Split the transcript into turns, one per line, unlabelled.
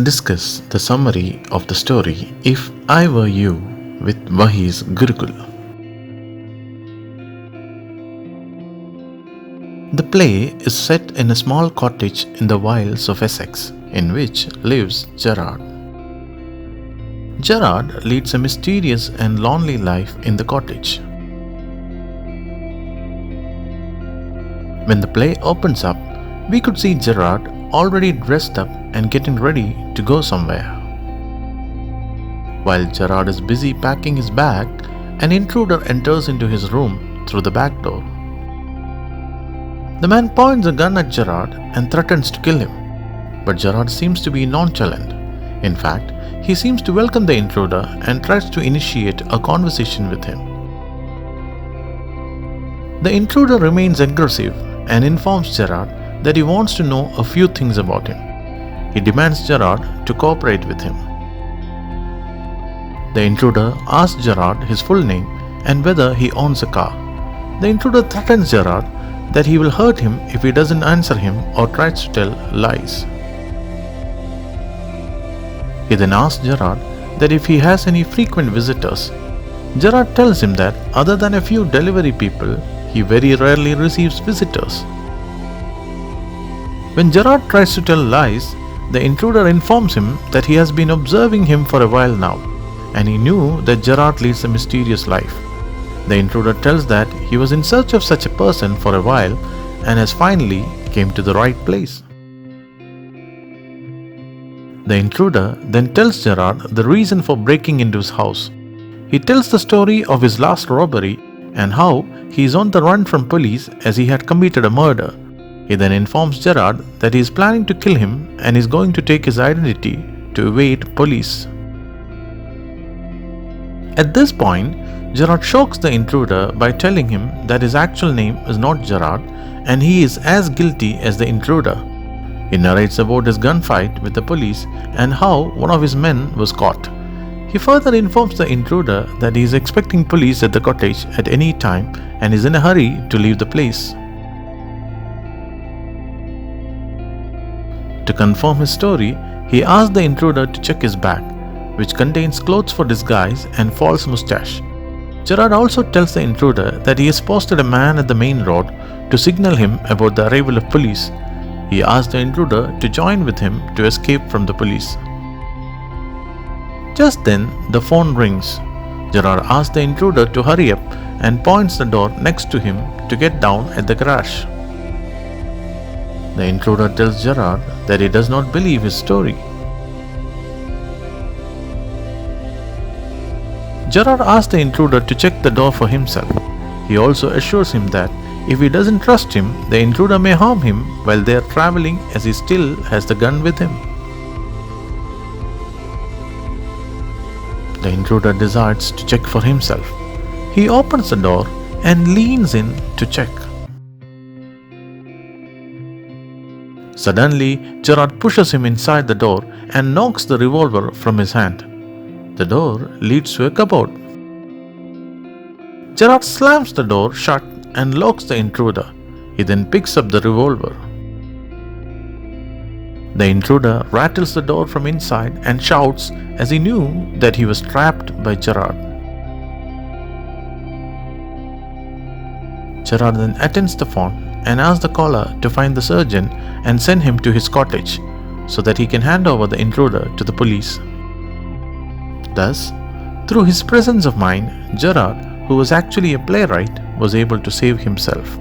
discuss the summary of the story If I Were You with Wahi's Gurukul. The play is set in a small cottage in the wilds of Essex, in which lives Gerard. Gerard leads a mysterious and lonely life in the cottage. When the play opens up, we could see Gerard already dressed up and getting ready to go somewhere. While Gerard is busy packing his bag, an intruder enters into his room through the back door. The man points a gun at Gerard and threatens to kill him, but Gerard seems to be nonchalant. In fact, he seems to welcome the intruder and tries to initiate a conversation with him. The intruder remains aggressive and informs Gerard that he wants to know a few things about him. He demands Gerard to cooperate with him. The intruder asks Gerard his full name and whether he owns a car. The intruder threatens Gerard that he will hurt him if he doesn't answer him or tries to tell lies. He then asks Gerard that if he has any frequent visitors. Gerard tells him that other than a few delivery people, he very rarely receives visitors. When Gerard tries to tell lies, the intruder informs him that he has been observing him for a while now, and he knew that Gerard leads a mysterious life. The intruder tells that he was in search of such a person for a while and has finally came to the right place. The intruder then tells Gerard the reason for breaking into his house. He tells the story of his last robbery and how he is on the run from police as he had committed a murder. He then informs Gerard that he is planning to kill him and is going to take his identity to evade police. At this point, Gerard shocks the intruder by telling him that his actual name is not Gerard and he is as guilty as the intruder. He narrates about his gunfight with the police and how one of his men was caught. He further informs the intruder that he is expecting police at the cottage at any time and is in a hurry to leave the place. To confirm his story, he asks the intruder to check his bag, which contains clothes for disguise and false mustache. Gerard also tells the intruder that he has posted a man at the main road to signal him about the arrival of police. He asks the intruder to join with him to escape from the police. Just then, the phone rings. Gerard asks the intruder to hurry up and points the door next to him to get down at the garage. The intruder tells Gerard that he does not believe his story. Gerard asks the intruder to check the door for himself. He also assures him that if he doesn't trust him, the intruder may harm him while they are traveling as he still has the gun with him. The intruder decides to check for himself. He opens the door and leans in to check. Suddenly, Gerard pushes him inside the door and knocks the revolver from his hand. The door leads to a cupboard. Gerard slams the door shut and locks the intruder. He then picks up the revolver. The intruder rattles the door from inside and shouts as he knew that he was trapped by Gerard. Gerard then attends the phone and asks the caller to find the surgeon and send him to his cottage so that he can hand over the intruder to the police. Thus, through his presence of mind, Gerard, who was actually a playwright, was able to save himself.